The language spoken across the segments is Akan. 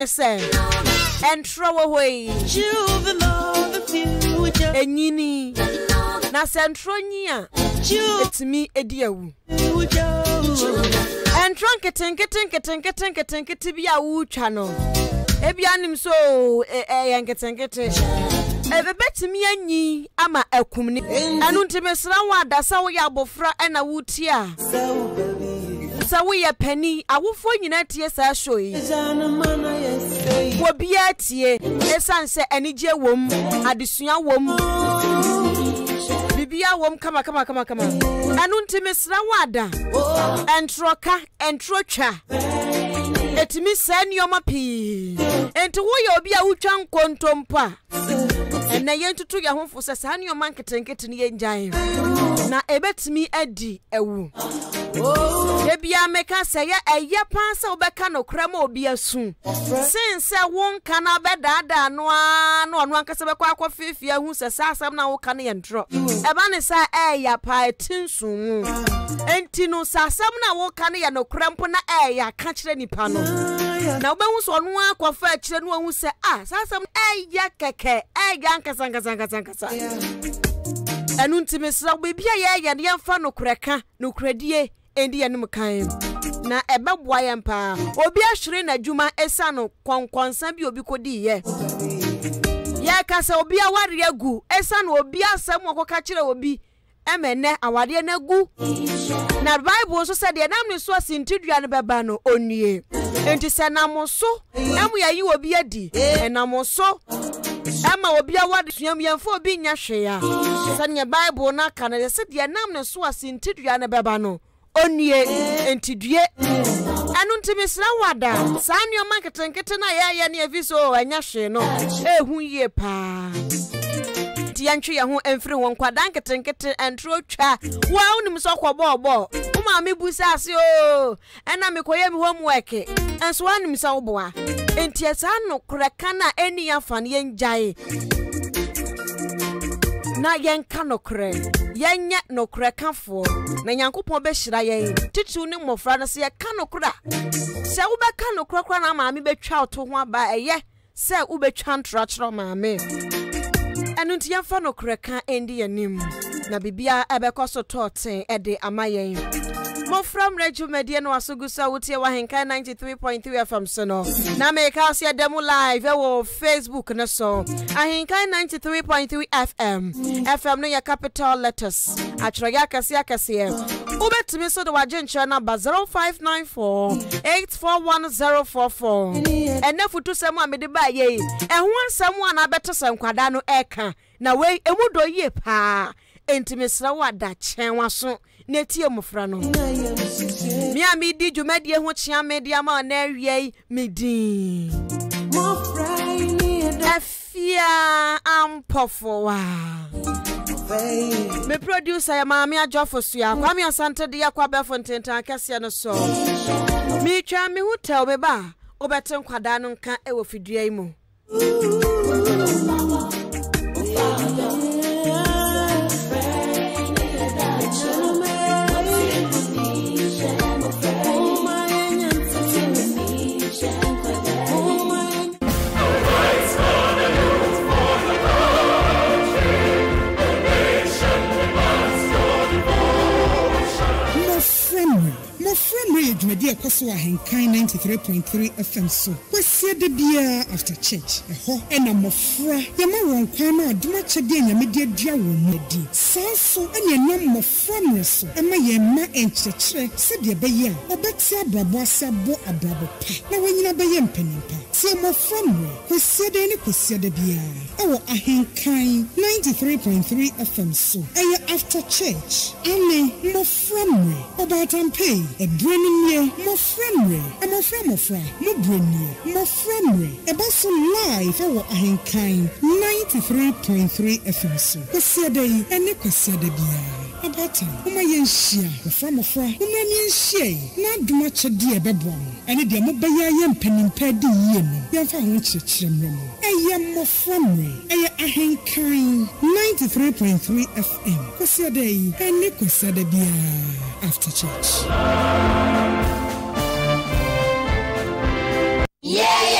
say and throw away enyini na sentronia it's me ediawu and trunk ketenkete bia wu twa no ebianim so yanketenkete ebetimi anyi ama akumni anu ntimesra wa dasa wo ya bofra na wuti a sawo ye pani awofo nyina tie sa shoyi wo bia tie esanse anije wom adesua wom bibia wom kama anu ntimesra wa da entrotwa etimi senioma pi enti wo ye obi a wutwa nkontompa na yentutu ya honfo se senioma nketenkete ne yenjan na ebetimi adi ewu ebia meka se ye eye pa se obeka no krama obi asu since won kana bedada no anu ankase bekwa akofifia hu se sasam na wo kana yentro eba ne sa eya pa etinsu enti no sasam na wo kana ya no krampo na eya ka kire nipa no na obehu so no akwafa akire no hu se sasam eya keke eya ankasa anu ntimesra bibia ye yemfa no kureka no kuradie endi yanum kan na ebeboa yempa obi ahwere na djuma esa no konkonsa bi obi kodi ye kasa obi aware agu esa no obi asam okoka kire obi emene awade na gu na Bible so said nam ne so asintidua ne beba no onue enti se namoso emu yayi obi adi enamoso ama obi awade suam yemfo obi nya hwea sane Bible na kana se de nam ne so asintidua ne beba no onue entidue anu ntimisra wada sanyo manketenkete na ya ne aviso anya hwe no ehu ye pa yantwe ya ho emfiri won kwada nketenkete entro twa wa unim so kwobọbọ uma me busa ase o ena me koye me homework enso anim sa oboa enti esa no kreka na eni afan yenjae na yenka no kre yenye no kreka fo na yankopon be hira yen titu ne mofra na se ye ka no kra se wo be ka no kra na ma me betwa oto ho aba eye se wo betwa ntrachro ma me anu nti yamfa no kreka endi yanim na bibia ebekoso toten ede amayen mo from regumedie no asogusa wotie wa henka 93.3 FM so no na make house ya demo live wo Facebook na so ahenka 93.3 FM no ya capital letters atroya kase ubetimi so do wajenche na 0594841044 enafutu semu amede ba ye ehun semu ana betesem kwada no eka na we emudo ye pa entimesra wada chenwa so netie mufra no mi amidi djumedie ho chia media ma na awie medi afia ampofowa me producer ya maami ajofo sua kwa mi asante de yakwa befontenta akase no so mi twa mi hotel me ba obete nkwada no nka ewo fidua yi mu Jumedi ekoso ahenkan 93.3 FM so wesie de bia after church eho ena mofra ye ma won kwan na aduma chede nyamedi adua wo medi sanso ene nam mofra mreso ema ye ma enchechre se de be ye obeti abrabo asabo abrabo pa na wanyina be ye mpanimpa se mofra mre wesie de ne wesie de bia ewo ahenkan 93.3 FM so eye after church ene mofra mre obatampe e Nye mo friendly mofra mo brony mo friendly eboso live e wo ahenkan 93.3 FM so kwesiadai ene kwesiada bia abata uma yenhia mofra uma yenhia na duma chede ebebo ene de mo baya yempanimpa di yie no yemfa ho chirechiremre mo eye mofra eye ahenkan 93.3 FM kwesiadai ene kwesiada bia after church. Yeah,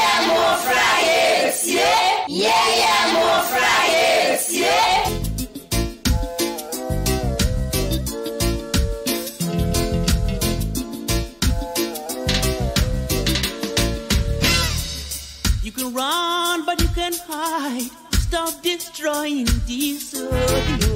You can run, but you can hide. Stop destroying this earth.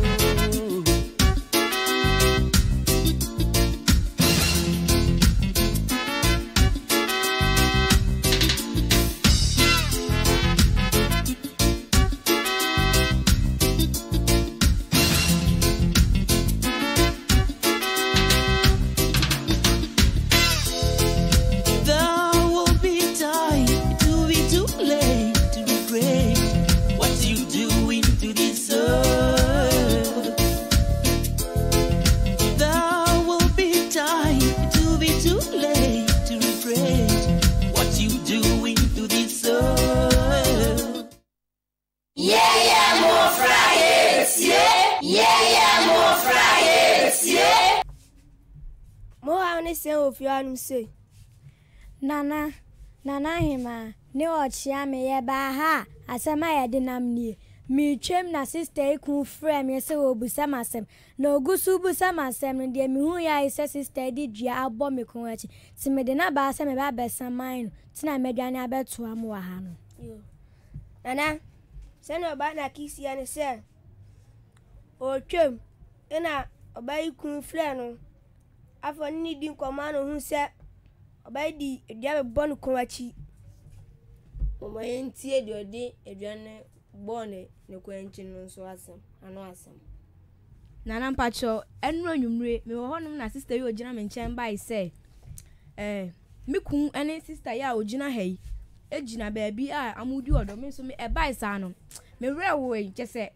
Say, Nana hima, no chiame ye ba ha, asama ya dinamni. Me chem na sister ku frame ye se obusa masem. No gusu busa masem ndi me hu ya ise sister di dua abo me kon achi. Ti me de na ba se me ba besa mine. Ti na medwane abeto am wa ha no. Yo. Nana, se no ba na kisi ya ne se. O chem, ina obai ku frame no. Afọ ni di nkoma no hu se obai di edua be bonu konwachi mama yentie de odi eduane bone ne kwanchi no nso asem ano asem nana mpacho enro nwumre me wo honum na sister yi ogina me nchen bai say me kun ene sister ya ogina hai ejina baabi a amudi odo me so me e bai sa no me rewo yi kese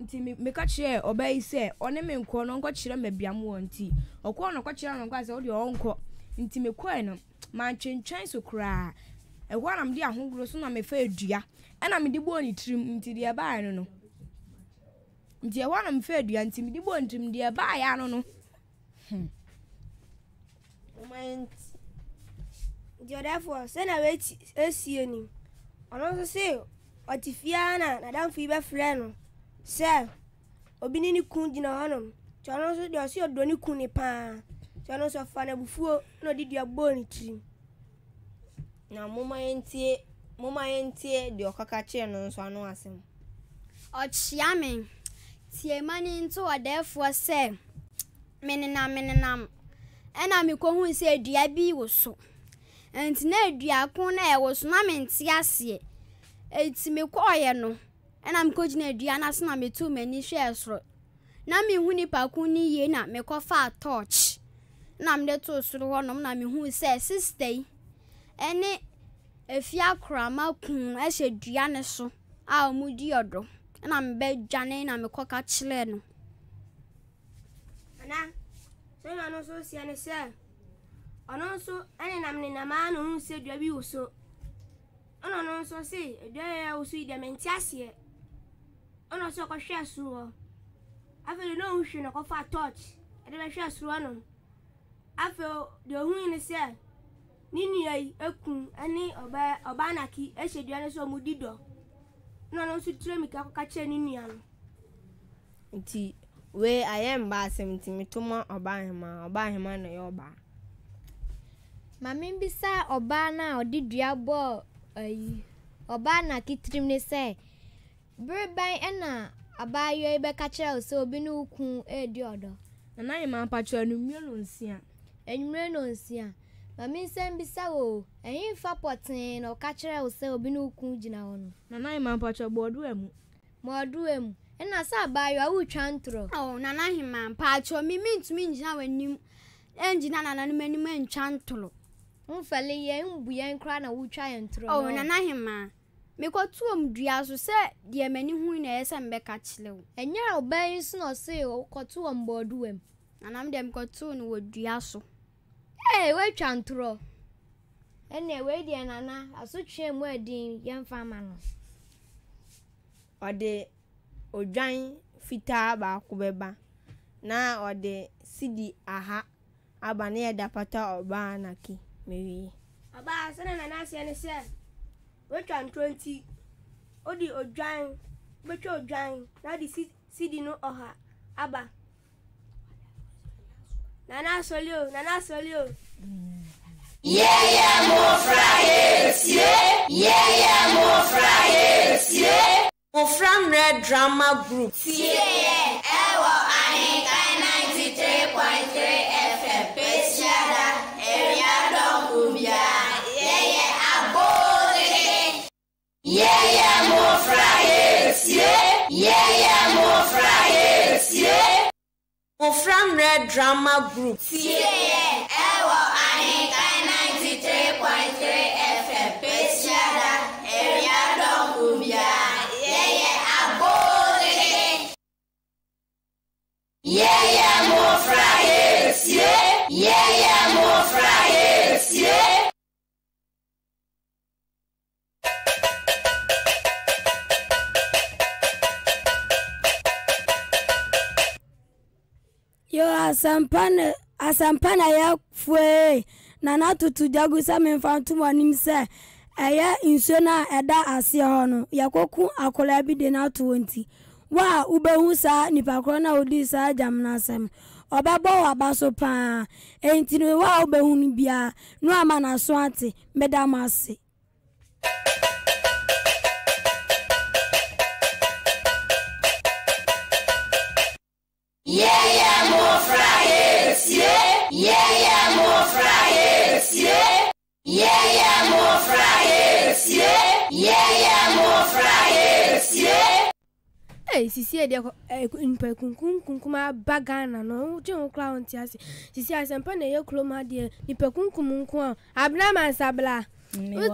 nti me ka kire obai se one me nko no nko kire mabiam wo nti okwo no ko kire no nko se odi onko nti me kwai no ma ntwentwen so kura ehwa na me di ahogro so na me fa edua na me di bo ni trim nti de ba no nti ehwa na me fa edua nti me di bo ntrim de ba ya no moment therefore say na we esie ni ono so say otifia na dan fi be frɛ no se obini ni kun gina honom chono so de osi odoni kun ni pa chono so fa na bufuo no di dua boni trim na moma yentie de okaka che no so anu asem ochiame tie mani nto odefo se menenam ena me ko hu se dua bi wo so enti na dua kun na e wo so na menti ase enti me ko ye no ena me ko gina dua na so na me tu mani hwe esoro na me hu ni pa kun ni ye na me ko fa torch na me de to soro ho no na me hu se sister ene efia krama kun ehye dua ne so a omudi odo na me be dwane na me koka chile no ana so na no so sia ne se ono so ene na me na ma no hu se dua bi wo so ono no so se dua ya wo so ide menti ase ono so ko hwe suro afeli no hu hwe no ko fa torch e de be hwe suro no afel de hu ni se nini ai ekun ani oba naki ehedua ne so mudido no no so tire mi ka che nini ano nti we ayem ba asem mi tuma oba hema no ye oba mami bisa oba na odidua bo ai oba na kitrim ne se birban ena abayo ebe ka che so obi no kun edi odo na yema pacho anu mielo nsia enwure no nsia mami sembisa wo eyin fa potin no ka kire wo se obi no kun gina wono nana hima pacho bodu emu ena sa bayo awu twantro nana hima pacho mi ntumi ngina wanim engina nana no manim ntwantro mfale ye mbu ye nkra na wutwa ye ntro nana hima me ko tuom dua so se de mani hu na yesa mbe ka kire wo enya obayin so no se ko tuom bodu em nana me dem ko tu no wo dua so we twantro ene we die nana asotwe mu adin yemfa ma no ode odwan fita ba ko beba na ode sidi aha aba ne da pata oba naki mewi aba sana nana se ne se we twantro nti odi odwan betwe odwan na di sidi no oha aba Nana solio. Yeah, more Fridays. Yeah. Yeah, more Fridays, yeah. From Red Drama Group. Yeah, I 93.3 FM. Pesiada, area Dongumbia. Yeah, abode. Yeah, more Fridays, yeah, more Fridays, yeah. From Red Drama Group. Yeah, I 93.3 FM. Pesiada, area Dongumbia. Yeah, more Fridays, yeah, more Fridays, yeah. Yo asampana ya fue na tutu jagu sa memfantu wanim se eye nso na eda ase ho no yakoku akola bi de na 20 wa ubehu sa nipa kro na odi sa jamna asem obabo abaso pa enti no wa ubehu ni bia no ama na so ate medamase. Yeah, more Fridays, yeah, more Fridays, yeah, more Fridays, yeah, more Fridays, yeah. Hey, sisi dia npa kunkuma bagana no je nkla ontiase sisi asempa na ye kloma de nipa kunkum nko abna mansabla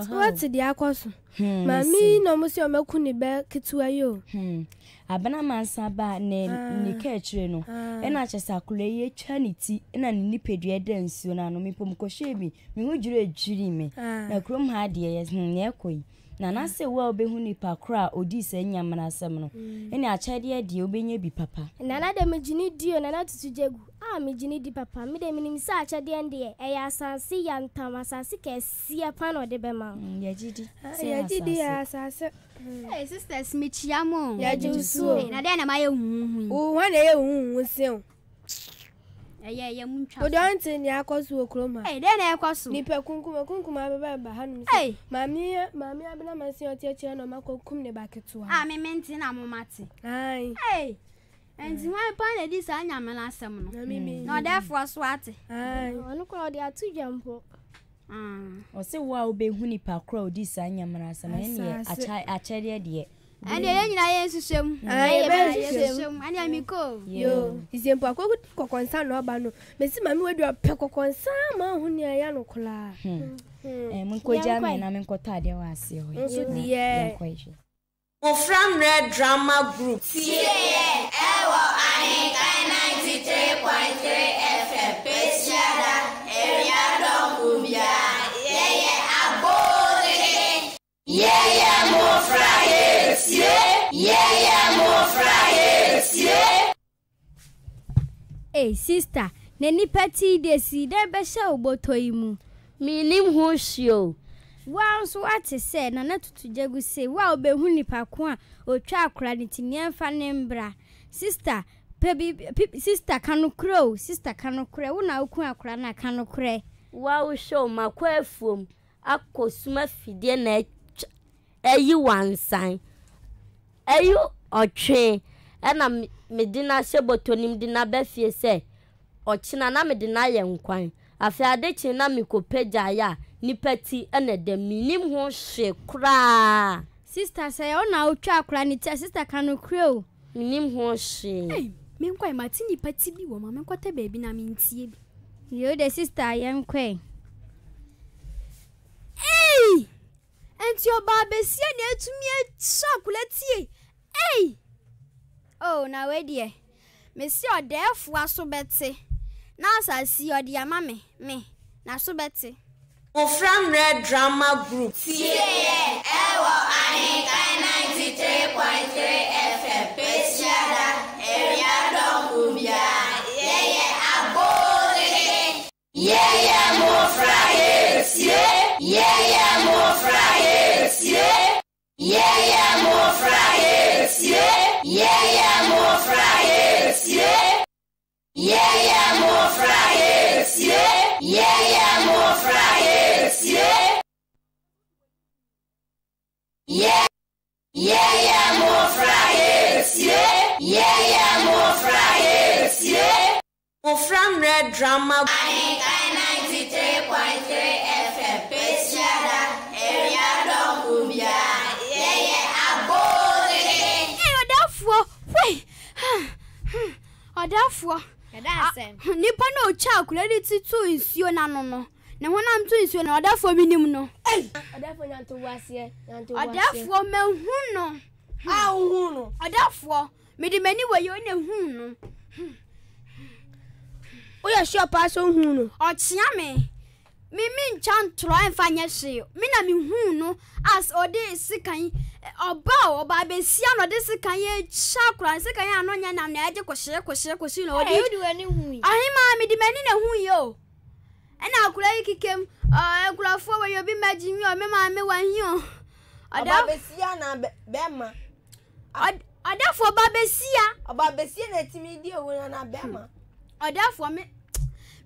what the akoso mami no musi o maku ni be ketua yo abana mansaba ne ka akire no e na chesa akole ye chanity na ne nipedua da nsuo na no mepom kohwe bi me hu jure ejuri me na krom ha de ye ne ekoi na na se wa obehu nipa kra odi se nyamana asem no ene achade de obenya bi papa na na de megini dio na na tutujegu megini di papa me de minim sa achade ende e ya asansi ya ntam asansi ka sia pa no de bema ya jidi ya asase hey sisters michiamo ya jusu na de na maye huhu o wana ye huhu se ya muncha o don't ni akoso okroma de na ekoso nipa kunkuma baba hanu mami abena mansi otiachi na makokum ne baketua me menti na momate ai enti wan pa na di sa nyamela asem no na therefore so ate onu ko de atujampo o se wa obehu nipa kra odi sa nyamela asem ne achade de ande ye nyina ye susem ande amiko yo isempo akoko kokonsa no ba no mesi mami wedu apɛ kokonsa ma hu ne ya no kola mun ko jame na men ko tade wa ase ho nso die From Red Drama Group. Yeah, I 93.3 FM. Pesiada, area Dongumbia. Yeah, abode. Yeah, more Fridays, yeah, more Fridays, yeah. Hey sister, neni pati desi de be sha oboto imu. Minim ho hio. Wa so ate se na na tutujegu se wa obehu nipa ko a otwa akora ne tinia mfa ne mbra. Sister, sister kanokro, sister kanokro, wo na oku akora na kanokro. Wa wo show makwafuom akosuma fidie na eyi wansan. Eyu otwe na medina shebotonim dina befie se ochina na medina ye nkwan. Afi adechi na mikopeja ya nipati ene de minim ho hwe kra. Sister say o na otwa akora ni tia sister kanokro minim ho hwe. Hey, me nkwa mati nipati bi wo ma me kwata baabi na me ntie bi. Yo the sister yan kwen. Hey! Enti oba besia na etumi achakula tie. Hey! Oh, na we die. Me si odefo aso bete. Na asasi odi ama me na so bete. From Red Drama Group. Yeah, I 93.3 FM. Pesiada, area Dongumbia. Yeah, abode. Yeah, more Fridays, yeah, more Fridays, yeah, more Fridays, yeah, more Fridays, yeah, more Fridays, yeah, more Fridays, yeah. From Red Drama. Anika 93.3 FM. Pesiada area Dokumbia. Yeah, abode. Hey, Odafo. Nipa no chocolate to nsuo na no. Ne honam to nsuo na Odafo minim no. Odafo nyanto wase, Odafo mehu no. Hu no. Odafo, me de mani wo yo ne hu no. O ya sure pass hu no. Ochia me. Me nchantro enfa nye hye. Me na me hu no as ode sikan oba besia no de sikan ye chakra sikan ya no nya na na aje kohye no ode. You do any hu. Ahima me de mani na hu yo. Ena akura yikikem akurafo we yo bi magimi o me ma me wan hi o. Oba besia na bema. Odafo Oba besia na timi di owo na bema. Odafo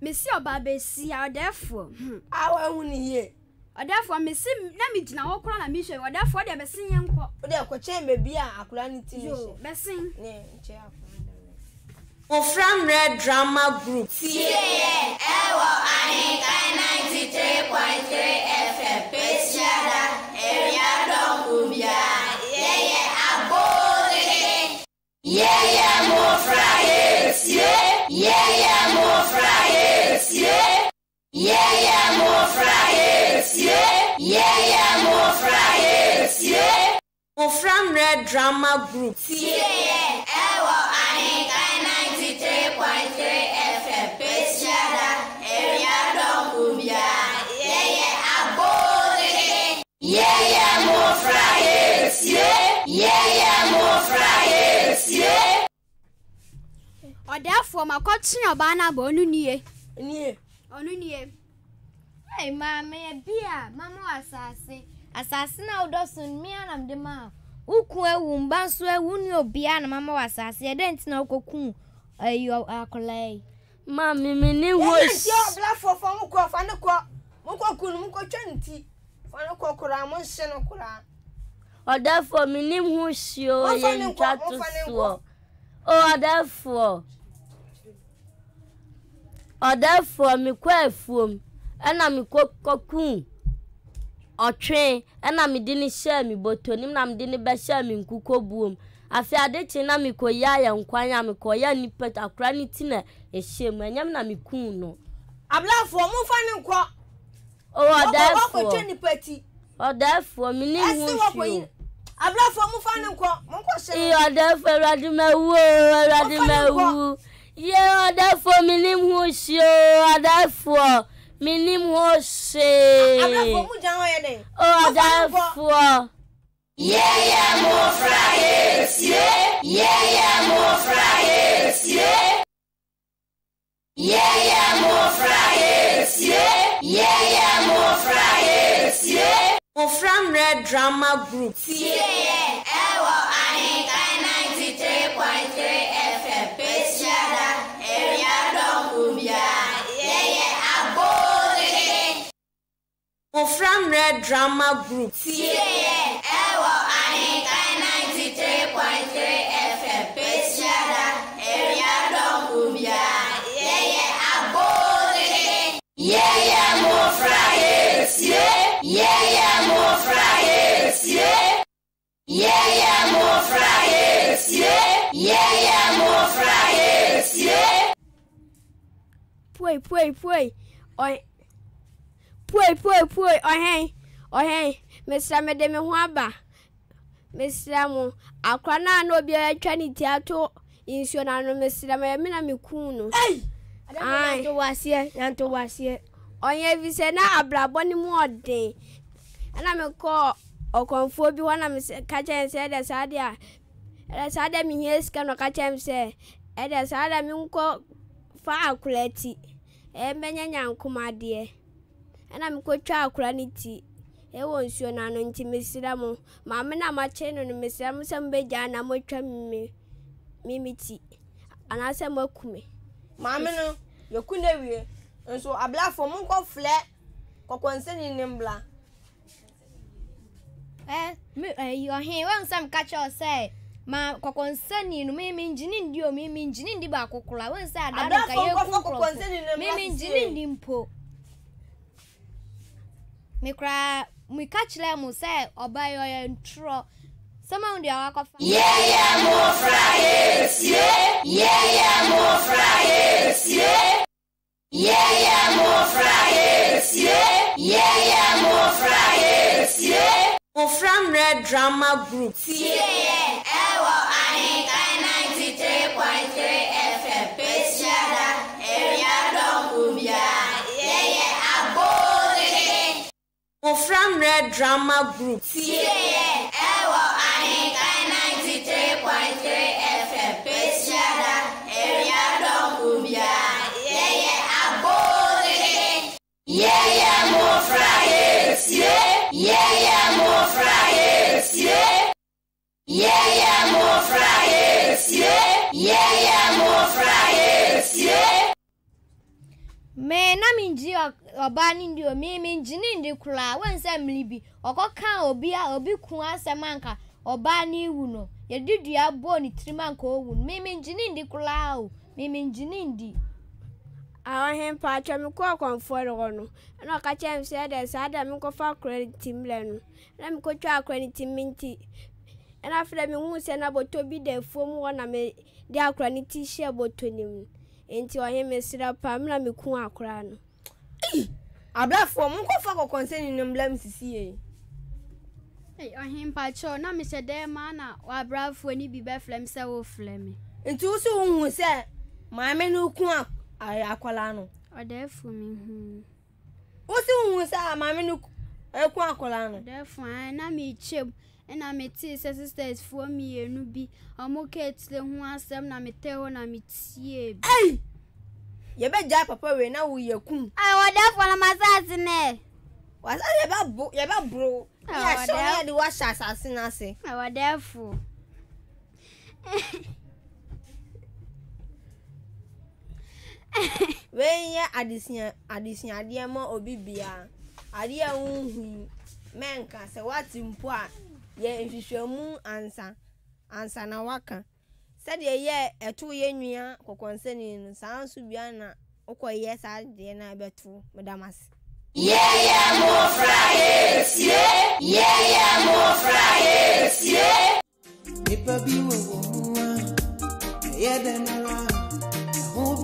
me si oba besia odafo. Awa hu ni ye. Odafo me si na me gina wo kora na me hwe odafo de besin ye nko. O de akwache mebi a akura ni ti ni Yo besin. Ne nche akura. From Red Drama Group. Ewo Anika 93.3 FM. Pesiada area Dokumbia. Yeah, abode. Yeah, more fries. Yeah, more fries. Yeah, more fries. Yeah, more fries. From Red Drama Group. Ewo Anika 93.3 FM. Pesiada area Dokumbia. Yeah, abode. Yeah, more fries. Yeah, more fries. Odafo makotun oba na ba onu nie. Onu nie. Hey mama bia mama asase na odosun mi anam de ma uku ewu mbanso ewu ni obia na mama wasase e dent na okoku ayo akolai Mami mini ho. Yes, yo bla fo mo ko fa ne ko. Mo ko kunu mo ko twanti. Fa ne ko kura mo hye no kura. Odafo mini ho hio ye ntwato so. Odafo mi kwa afuom ena mi kokun otwe ena mi di ni hye mi botonim na mi di ni be hye mi nkukobuom afi adechi na mi koya ya nkwanya mi koya ni pet akra ni ti na ehyem anyam na mi kun no Ablafo mo fa ne ko. Odafo mi ni hu hio Ablafo mo fa ne ko mo ko hye. Odafo radimewu ye Odafo mi ni hu hio Odafo minim ho se Ablafo mu jan ho ye den. Odafo Yeah, more fries. Yeah, more fries. Yeah, more fries. Yeah, more fries. From Red Drama Group. Ewo Anika 93.3 FM. Pesiada area Dokumbia. Yeah, abode. From Red Drama Group. Ewo Anika 93.3 FM. Pesiada area Dokumbia. Yeah, abode. Yeah, more fries. Yeah, more fries. Yeah, more fries. Yeah, more fries. Poi. Ohei. Mesra me de me ho aba. Mesra mo akwa na obi atwa ni tiato insio na no mesra me na me kun no. Yanto wase. Onye vise na abrabo ni mu odin. Ana me ko okonfo bi ho na me ka chen se de sadia. Sadia mi heska no ka chen se. De sadia mi nko fa akulati. Menya nyankomade. Ana me ko twa akura ni ti. Ewo nsuo na no nti mesira mo. Maame na ma che no mesira mo sem be ja na mo twa mimiti. Ana se mo kume. Maame no yekune wie. Nso ablafo mo ko fle kokonseni nimbla. You are here. One some catch or say. ma kokonsani no me engineer ndi o me engineer ndi ba kokora won say ada ka ye kokonsani me engineer ndi mpo me kra mu kachile mu say obayo ye ntro sama undi awakofa yeah mo fraes yeah mo fraes yeah mo fraes yeah mo fraes From Red Drama Group. Yeah, ewo Anika 93.3 FM. Pesiada, area Donkumbia. Yeah, abode. From Red Drama Group. Yeah, ewo Anika 93.3 FM. Pesiada, area Donkumbia. Yeah, abode. Yeah, more fries. Yeah, more fries. Yeah, more fries. Yeah, more fries. me na minji oba ni ndi o me engineer ndi kura won say mlibi okoka obi ku asemanka oba ni wu no ye didua bo ni trimanka owu me engineer ndi kura o me engineer ndi Ahem patcha me kwa konfo no na ka chem se de sada me ko fa credit team le na me ko twa credit team minti na afre me hu se na boto bi de fom wo na me de akra ni ti share boto nim enti ohe me sira pa me na me ku akra no ablafo mo ko fa ko concern nim blam sisie Ohem patcha na me se de ma na wa brafo ni bi be flem se wo flem enti wo se hu se ma me no ku akwala no odefu mi wo se hu se ma me no ku akwala no odefu na me chem na me ti sisters for me enu bi omoketle hu asem na me te ho na me tie bi ye be ja papa we na wo ye kun odefu na masasi ne wasa ye ba bro ya so ya di wa sha asase na se odefu when ye adisia de ma obibia ade a unhu menka se wati mpo a ye nhwehwemu ansa na waka se de ye eto ye nwia kokonseni no sansu bia na okoye sa de na beto medamas yeah more fries yeah more fries Nipa bi wo yeah then around oh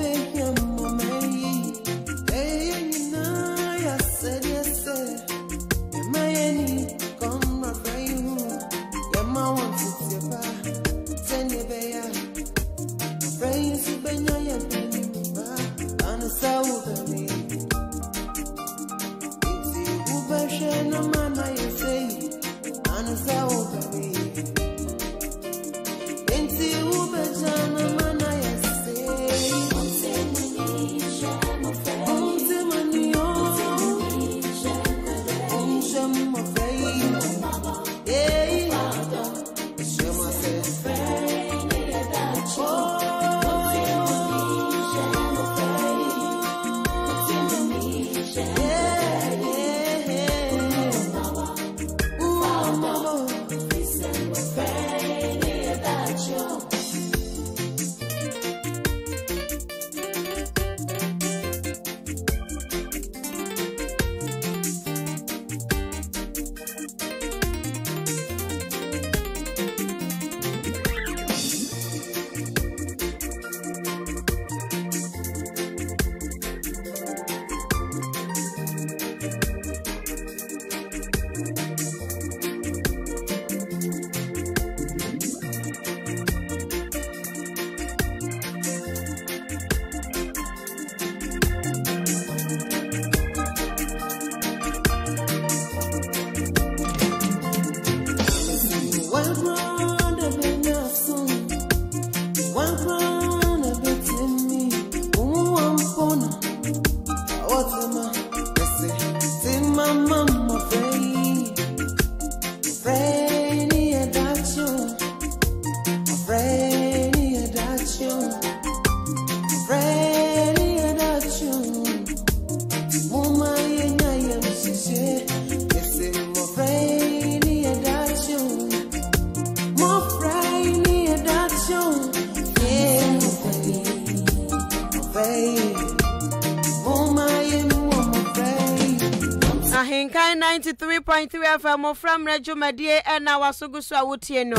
93.3 FM from Radio Medie and our Sugusu Awutieno.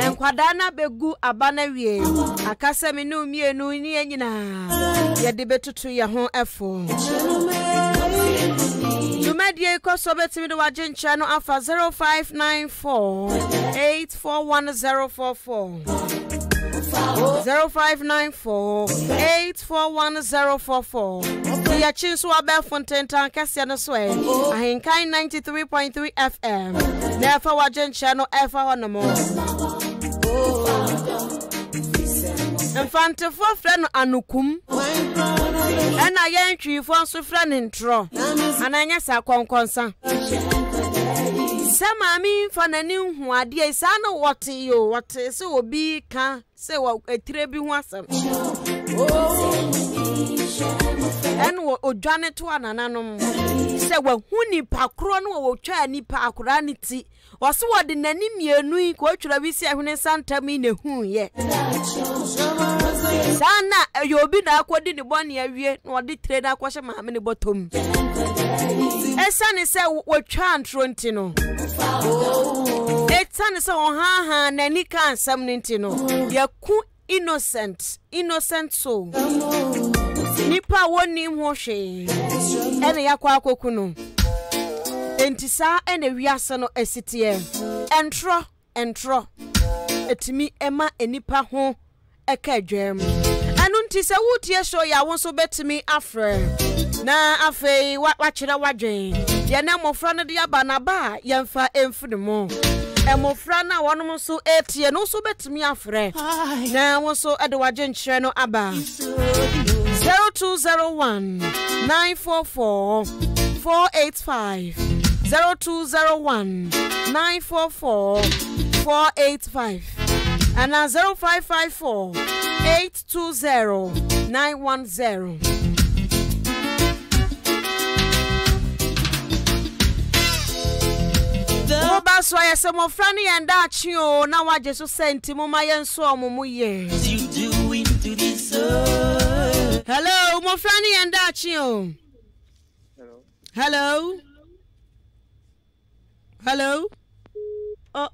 And Kwadana Begu Abana Wie. Akasa Minu Mienu Niena. Yadibetu to your home effort. Medie Kosobet me the Wajen channel alpha 0594 841044 0594 841044. The Chinsu Abe Fontaine Town Cassiano Sway. I in kind 93.3 FM. Never Wajen channel ever on the more. Infante for friend Anukum. And I entry for so friend intro. And I guess I consa. Some I mean for the new one, dear son, what you what so be can say what a trebi wasam. And what Janet to an anonymous say, well, who ni pakron or try ni pakuranity was what the nanny me nui quote to be say when Santa mean a who yet. Sana, you'll be now quoting the 1 year or the trader question my many bottom. A son is said, what chant Trontino. It's son is on ha and any can some nintino. You're cool innocent soul. Nipa one name washe. And yakwa kokuno. Entisa and a viasano esitie. Entro. Etimi Emma and nipa home. Eke jem anunti se wutie so ya wonso betimi afre na afei wachira wadwen ye na mofra no de aba na ba yemfa emfune mo emofra na wonom so etie no so betimi afre na wonso ede wadwen kire no aba 0201 944 485 0201 944 485 and 0554 820 910. Oba so ya se mo frani and dachi o na waje so senti mo mayen so omumu ye. Hello, mo frani and dachi o. Hello.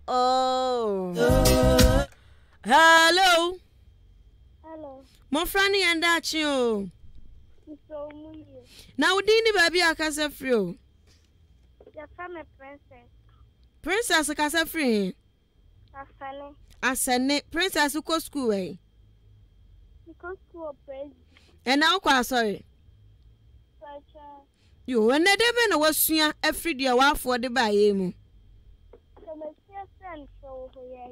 Oh. Hello. Mo frani and dachi o. Now dini baby akasa free o. Your family princess. Princess akasa free. Asane. Princess uko school eh. Because school praise. And now kwa sorry. You when they be na wasua every day wa for the ba ye mu. So me send so ye.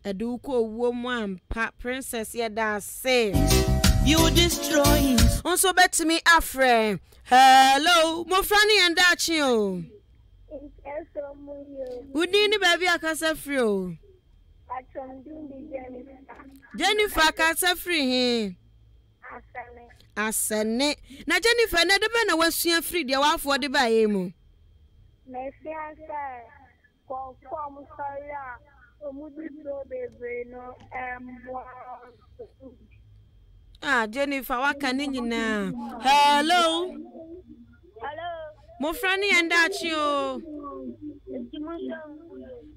Eduko woman pa princess ya da say you destroying onso bet me afre. Hello mo frani and dachi o. Udini baby akasa free o. Jennifer akasa free he. Asane na Jennifer na de be na wasua free de wa for de ba ye mu. Me fiança como saia o mundo bebê no Jennifer waka ni nyina. Hello mo frani and dachi o.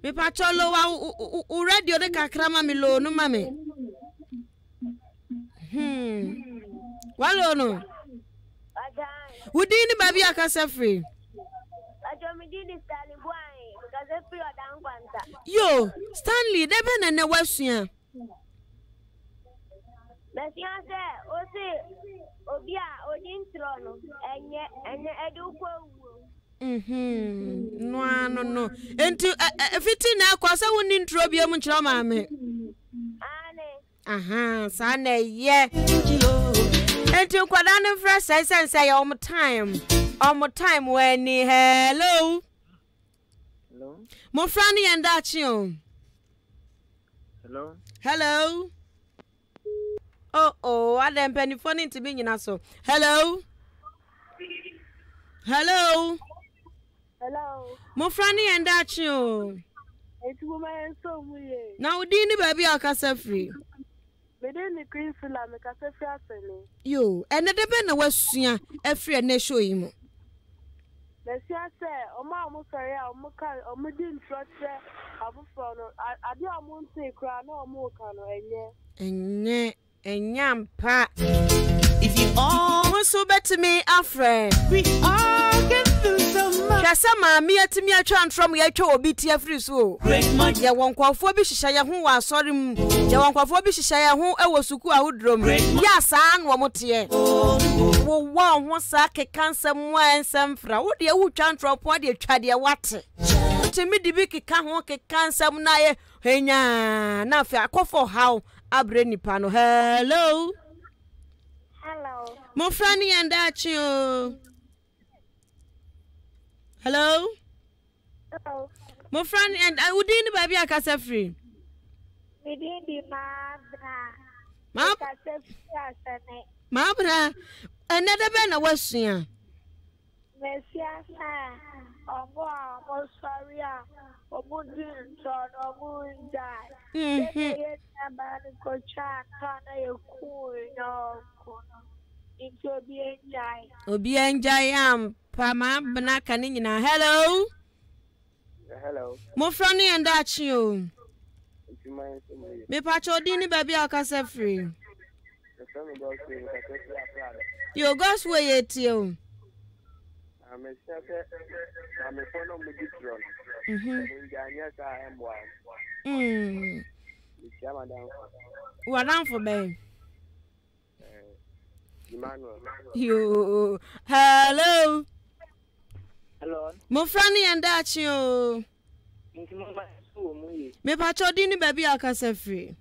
Me pacholo wa u radio de kakrama mi lo no mame. Walo no udini baby akasa free. Yo, Stanley, they been in the Western. No. Into 15 now, cause I wouldn't intro be a much mammy. Sane, yeah. Into Quadana fresh, I say all my time when hello. Mo frani and dachi o. Hello. Oh, I dem penny funny to be nyina so. Hello. Mo frani and dachi o. It's woman so we. Now dini baby akasa free. Me Medeni Queensland me ka se fi asene. Yo, ene de be na wasua afri na show yi mo. Na sia se omo sori a omo ka omo di ntrotre afofo no ade omo nte kra na omo ka no Enyampa. If you all so bet me a friend. we all get through so much. Kasa ma me atimi atwa ntrom ya twa obi tie free so. Great much. Ya wonkwafo bi hihya ya ho wa asori mu. Ya wonkwafo bi hihya ya ho e wo suku ahudrom. Ya saa no mo tie. Wo ho saa kekansem mu ensem fra. Wo de wu twa ntrom po de twa de wate. Timi di bi keka ho kekansem na ye henya na fa akofo how abre nipa no. Hello. Hello. Mo frani anda chi o. Hello. Hello. Mo frani and I would in baby akasa free. We didn't be Mabra. Ma Mabra. Another ben a wassia. Messiah, sorry, Obudin, son, Obudin die. Obi enjayam pama bana kanina. Hello. Hello. Mo frani and dachi o. Me pacho dini baby akasa free. Yo God's way it you. I'm a phone on the What on for me? Emmanuel. You. Hello. Hello. Mo frani and dachi o. Me pacho dini baby akasa free.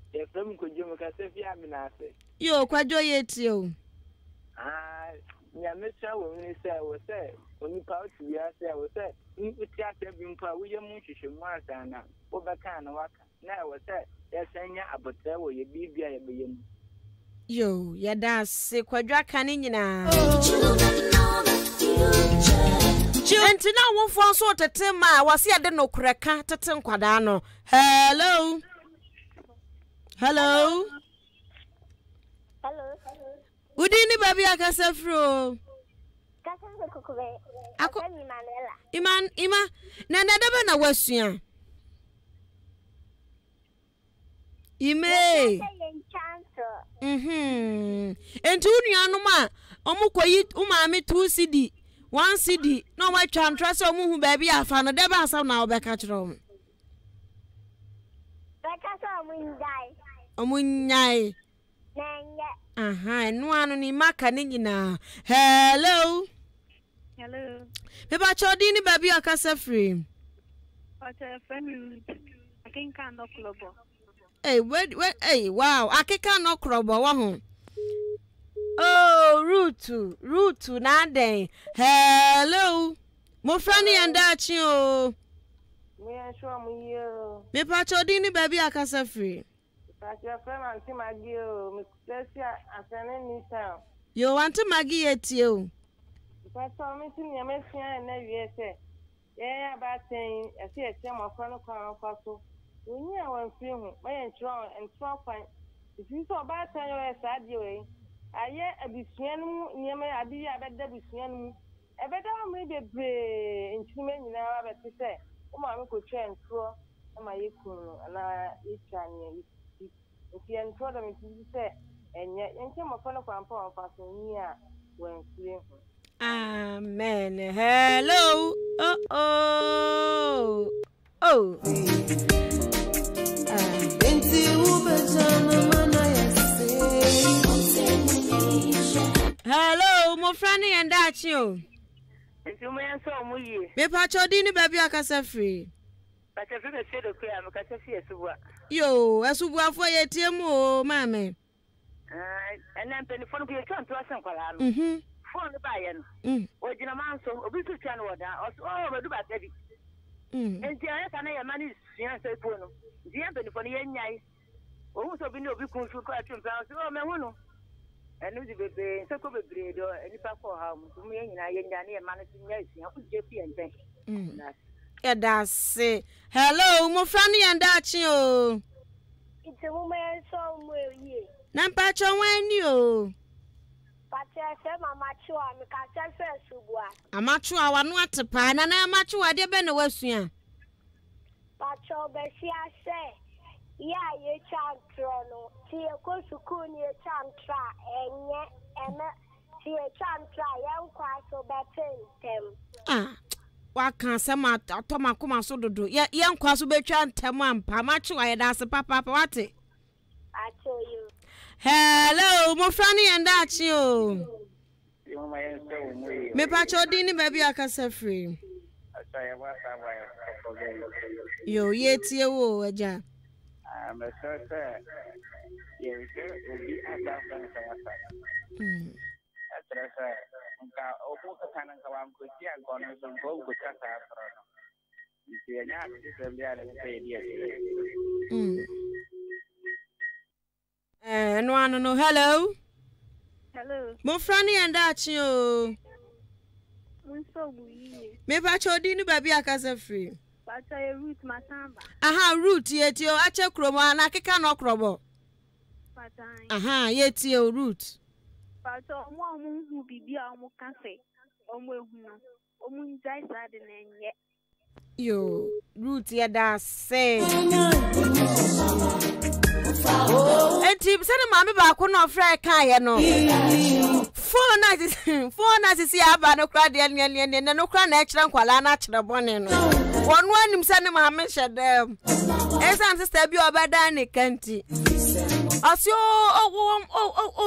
Yo kwajo yet you. Nyamesha woni say we say oni pa otu ya say we say nkuti asebi mpa wo yemu hwehwe mu asana wo beka na waka na we say ya sanya abotre wo ye bibia ye beyem yo ya da se kwadwa ka ni nyina entina wo fo so tete ma wase ade no kureka tete nkwada no. Hello. Hello. Hello. Udini baby akasa fro. Kasanze kokove. Ako Manuela. Ima na nadaba na wasua. Ime. Enti unuanu ma omukoyi umami 2 CD 1 CD no wa twantra se omu hu baby afa no deba asam na obeka kiro. Beka so omunyai. Omunyai. Nenge. Aha, no anu ni maka ni nyina. Hello. Hello. Beba chodi ni baby akasa free. But friend I think can no club. Hey, wait, hey, wow, akeka no krobo wa ho. Oh, root na den. Hello. Mo frani andachi o. me ansho mu yo Me pa chodi ni baby akasa free. your friend anti magio me Cecia asane ni sound. Yo want to magi etie o. Pastor me tin ya me fia na wie se. Yeah about saying I see a time of friend kwa so. When you are free hu, my entrance and fine. If you saw about time you sad way. Aye abisuanu nyeme adi abeda bisuanu. Ebeda me bebre ntime nyina abete se. O ma me ko twa ntro na ye kunu na itwane. If you enter them, you say, and yet, and some of them are passing near when free. Amen. Hello. Oh. Hello, mo frani and dachi. If you may answer me, me pa chodi ni baby akasa free. but if you say the queer, I'm going to see a super. Yo, asubuafo ye tie mu o mame. And then penny phone be turn to us and call. Phone by an. Or Jina Manso, or Bisu Channel, or do about Eddie. And the other money is Fiancé Pono. The Anthony for the Yai. Also, we know we can shoot quite some pounds. Oh, Mahono. And we be so covered bread or any pack for home. To me, and I ain't managing yes. I put JP and thank. Yeah, that's it. Hello, mo frani and dachi o. It's a woman somewhere here. Nampa chonweni o. Pacha se mama chua mi ka se fe subua. Amachu awanu atepa na amachu ade be na wasua. Pacha obesia se ya ye chantro no ti e ko sukuu ni e chantra enye eme ti e chantra ya nkwa so betentem. Waka sama atoma kuma so dodo ye nkwa so betwa ntem ampa amachu ayeda se papa wate. I tell you. Hello, mo frani enda achi o. Me pacho di ni baby akasa free. Yo ye tie wo aja. Me so ye obi aka fan kawata. Atra nka obu ka tanan ka wam ko ti an kono so go go ta ta pro. Ti nya ti se bia le pe dia. No, hello. Hello. Mo frani enda achi o. Me pacho di ni baby akasa free. Pacha ye root masamba. Aha, root yeti o ache kromo na keka no krobo. Pacha. Aha, yeti o root. Pacha omo hu bibia omo kafe. Omo ehu no. Omo njai sa de na enye. Yo, root ya da say. Enti sene mami ba ko no fra kan ye no. Phone na sisi aba no kra de ne no kra na ekira nkwala na akira bone no. Wonu anim sene mami hyedem. Esan sister bi obeda ne kanti. Asio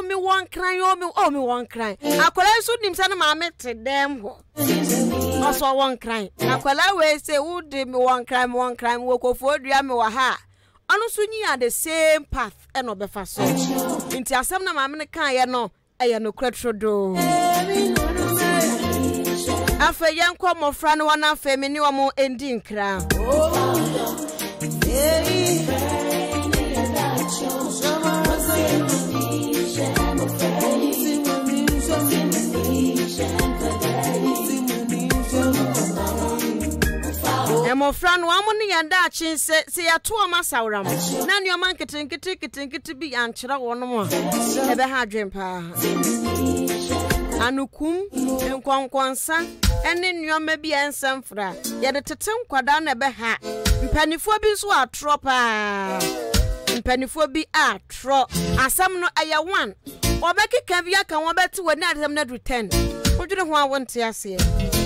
mi won kran mi won kran. Akwala so nim sene mami tedem ho. Aso won kran. Akwala we say wo de mi won kran wo kofo dua mi wa ha. Anu so nyi the same path e no befa so. Nti asem na mame ne kan ye no eye no kwatrodo. Afa yenkwa mofra no wana afa me ni omo endi nkra. Emo fran wa mo ne yanda achi se ya to ma sawram na ne o man kete bi ankyera wono mo ebe ha dwempa anukum enkonkwansa ene nneoma bi ensamfra ye de tete nkwada na ebe ha mpanifo bi so atropa mpanifo bi atro asam no aya 1 obekeka bi aka wo beti woni adem na do 10 odwene ho awonte ase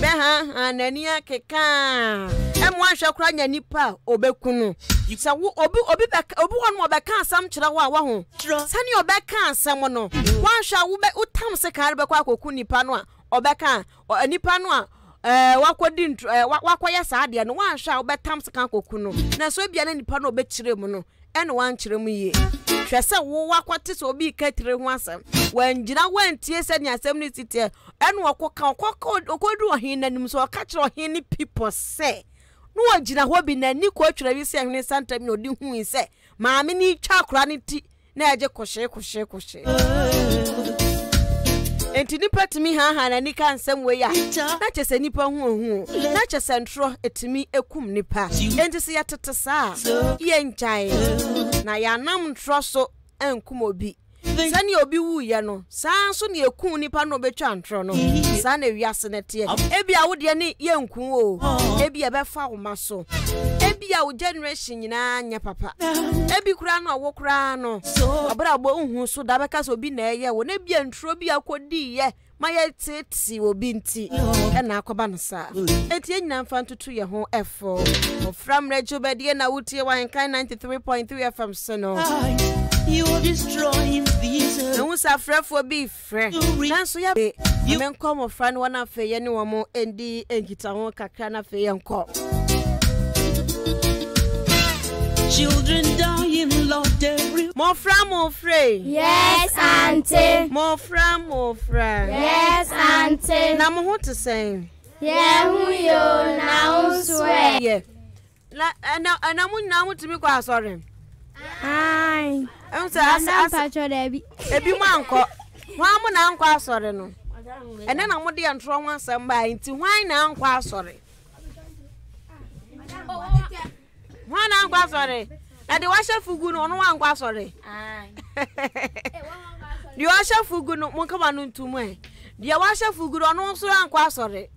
be ha anani akeka emo ahwe kura nya nipa obekunu sa wo obi won obeka asam kira wo a ho sani obeka asam no wanhwa wo utam se kare be kwa koku nipa no a obeka nipa no a wakodi wakoye saade no wanhwa obetam se kan koku no na so bia na nipa no obekire mu no ene wan kire mu ye hwese wo wakwate so obi katire ho asam wangira wantie se ni asam ni tite ene wakoka okodu ohin nanim so ka kire ohin ni people say no wagina ho bi na ni ko atwira bi se hwene santam no di hu se maame ni twa kora ni ti na eje kohye enti nipa timi ha na ni kan sam we ya na chese nipa hu na chese ntro etimi ekum nipa enti se yatete saa ye nchai na ya nam ntro so enkum obi sani obi wu ye no saa so ne ekum nipa no betwa ntro no saa na wiase ne te ebia wo de ne ye nkun o ebia be fa wo maso ebia wo generation nyina nya papa ebi kura no wo kura no abra bo hu so da be ka so obi na eye wo na bia ntro bi akodi ye maye tete obi nti e na akoba no saa enti enyina mfa ntutu ye ho efo from radio bedie na wutie wan kan 93.3 FM sono. You are destroying these. No safra for be free. Nanso ya be. Men come of friend one afa ye ne wo mo endi enkita ho kakra na fa ye nko. Children dying Lord every. Mo free. Yes, auntie. Mo fra. Yes, auntie. Na mo ho to say. Yeah, who you now swear. Yeah. Na mo na mo timi kwa sorry. Ai. Asa pacho debi. Ebi mo anko. Hwan mo na anko asore no. Ene na mo de antro ho asam ba nti hwan na anko asore. Hwan na anko asore. Na de washa fugu no no wankwa sori. De washa fugu no mo kama no ntumu e. De washa fugu no no so ankwa sori.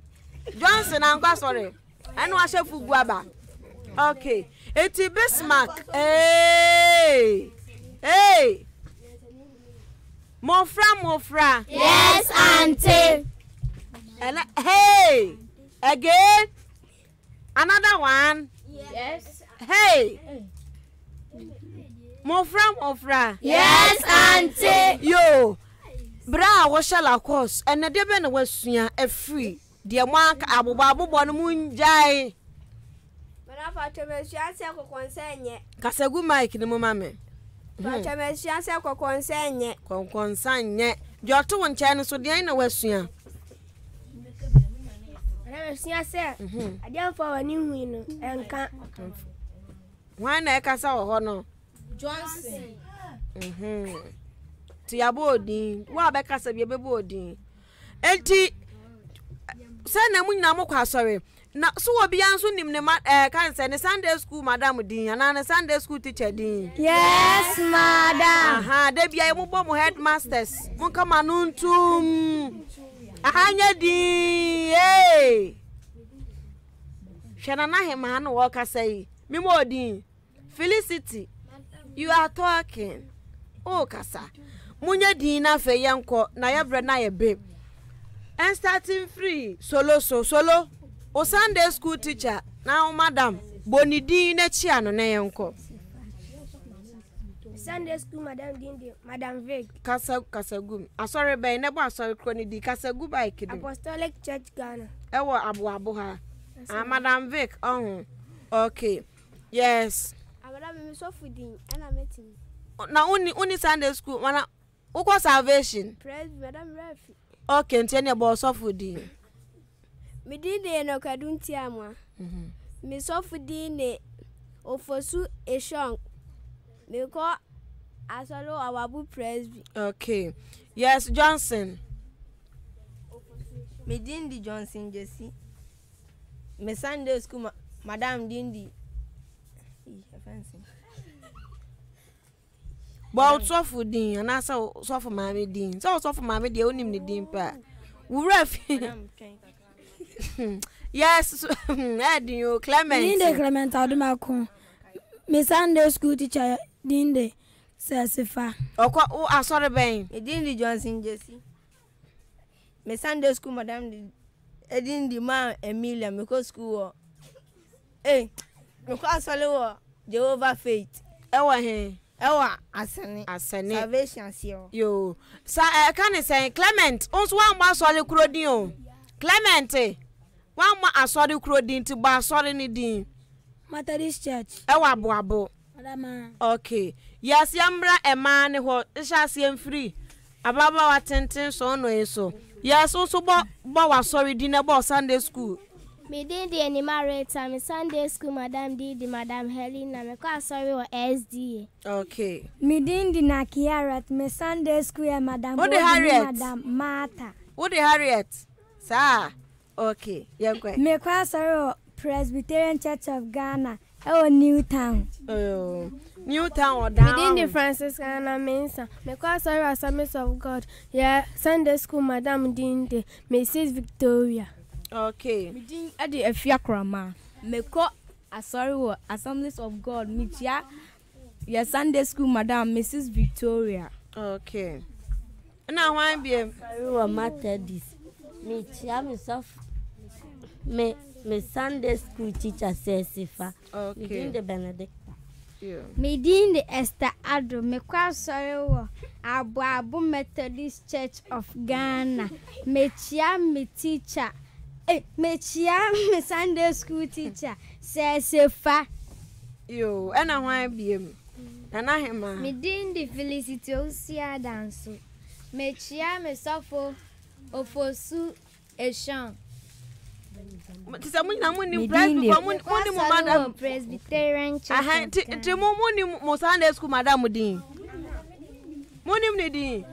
Johnson ankwa sori. Anu washa fugu aba. Okay. Eti Bismarck. Hey. Mofra. Yes, auntie. And hey. Again. Another one. Yes. Hey. Mofra. Yes, auntie. Yo. Bra washala course. And the deben was suya a free. Dear mark abubabu bon moon jai. Kasagu Mike ni mumame. Konsanye. Jotu won chane so dia na wasua. Wasua se. Adia fa wani hu no enka. Wan na ekasa wo ho no. Johnson. Ti abodin. Wa be kasa bi bebo odin. Enti se na munyina mo kwa sorry. Na so obi anso nim ne kan say ne Sunday school madam din ana ne Sunday school teacher din. Yes, madam. Aha, de bia mo bo mo headmasters. Mo kama nuntum. Ahanya din. Hey. Shana na hema no wo ka say. Me mo din. Felicity. You are talking. Oh kasa. Munya din na fe yenko na ye bre na ye babe. And starting free solo. O Sunday school teacher now madam bonidi na chia no na yenko. Sunday school madam Dindi, Madam Vic. Kasagum. Asori be ne bo asori kroni di Kasagu ba ikide. Apostolic Church Ghana. Ewo abu ha. Madam Vic. Okay. Yes. Madam me so fooding and I'm meeting. Na uni Sunday school wana uko salvation. Praise Madam Rafi. Okay, ntene bo so fooding. Me dide no kadunti amwa. Me so fooding ne ofosu eshon. Me ko asolo awabu presby. Okay. Yes, Johnson. Me Dindi Johnson Jesse. Me Sunday school Madam Dindi. But so for din and asa so for mama din. So for mama dey onim ne din pa. Wura fi. Yes, Eddie Clement. Dinde Clement Adumako. Me Sunday school teacher Dinde Sesifa. Okwa o asore ben. Me Dindi Johnson Jesse. Me Sunday school Madam Dindi ma Emilia me go school. Me ko asole wo Jehovah Faith. Ewa he. Ewa asane. Salvation sio. Yo. Sa can say Clement, once one ma asole kuro din o. Clement. One ma asole kuro din ti ba asole ni din. Methodist Church. Ewa abo. Madama. Okay. Yes, yambra e ma ne ho isha siem free. Ababa wa tenten so no eso. Yes, also bo wa sorry din e bo Sunday school. Me Dindi Animareta, me Sunday school Madam Didi, Madam Helena, me kwa sorry wa SDA. Okay. Me Dindi na Kiarat, me Sunday school Madam Madam Martha. What the Harriet? Sir. Okay. Yeah, great. Me kwa sorry Presbyterian Church of Ghana. Newtown. Oh. Newtown or down. Me Dindi Franciscana Mensa. Me kwa sorry Assemblies of God. Yeah, Sunday school Madam Dindi, Mrs. Victoria. Okay. Me din ade afia krama. Me ko asori wo Assemblies of God. Me tia your Sunday school Madam Mrs. Victoria. Okay. Na wan bi wo Methodist. Me tia myself me Sunday school teacher Sesifa. Okay. Me din de Benedicta. Yeah. Me din de Esther Ado. Me kwa asori wo Abu Methodist Church of Ghana. Me tia me teacher me Sunday school teacher Sesifa. Yo, and I want be and I am. Me Dindi Felicity Osia Danso. Me sofo ofosu eshon. Presbyterian Church. Aha, ti mo Sunday school madam din. Monim ne din.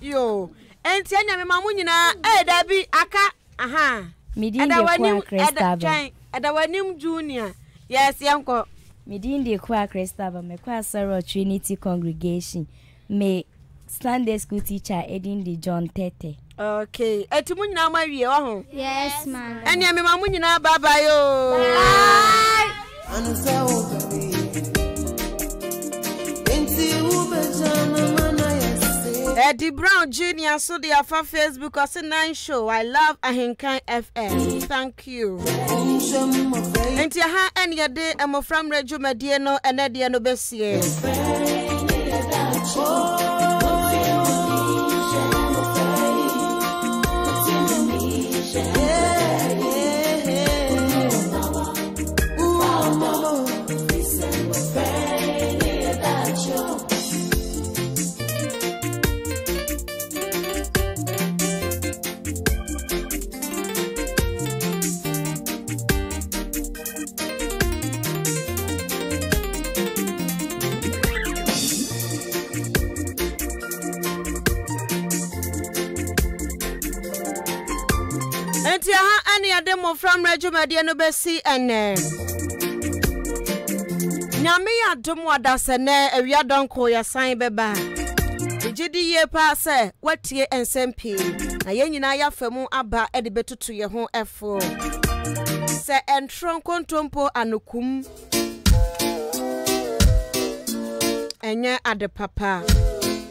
Yo, enti anya me mamu nyina dabi aka aha. Me din de kwa Christabel. Adawanim junior. Yes, yanko. Medindi kwa Christaba me kwa Sarah Trinity Congregation. Me Sunday school teacher Edindi John Tete. Okay. Etimu nyina ma wie wa ho. Yes, ma'am. Eni me mamu nyina bye bye yo. Bye. Eddie Brown Jr. so the Afa Facebook as a 9 show. I love Ahinkan FM. Thank you. Enti ha any day am from Rejo Mediano and Ediano Bessie. Enti ha any demo from Rejo Mediano Bessie and Nyame adom wadasene awia donko ya san beba. Ejidi ye pa se watie ensempi na ye nyina ya famu aba e de betutu ye ho efo. Se entron kontompo anokum. Enye ade papa.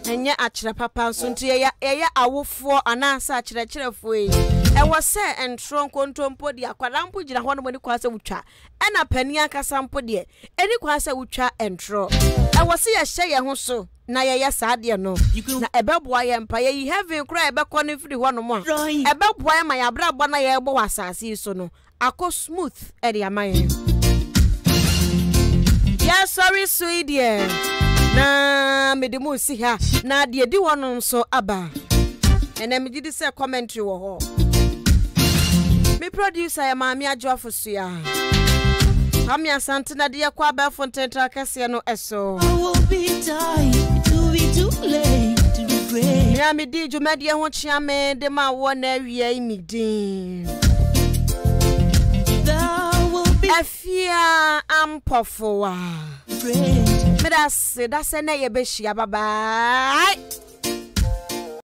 Enye achire papa so nti ye awofo anasa achire chirefo yi. E wo se entron kontompo di akwadampo gira ho no mani kwase wutwa. Ena pani akasa mpo de eni kwase wutwa entro. E wo se ye hye ye ho so na ye saade no. Na ebeboa ye mpa ye heaven kura ebekọ ne firi ho no mo. Ebeboa ye ma ya brabo na ye bo wasase so no. Ako smooth e de amaye. Yeah, sorry sweet dear. Na me de mo si ha na de di wono so aba. Ena me di say commentary wo ho. Me producer ya Mami Adwoafo so ya. Mami asante na de kwa ba fonten trakase no eso. I will be tired to be too late to regret. Ya me di dwumade ho chia me de ma wo na awie mi din. Afia ampofoa. Me that's na ye be shia bye bye.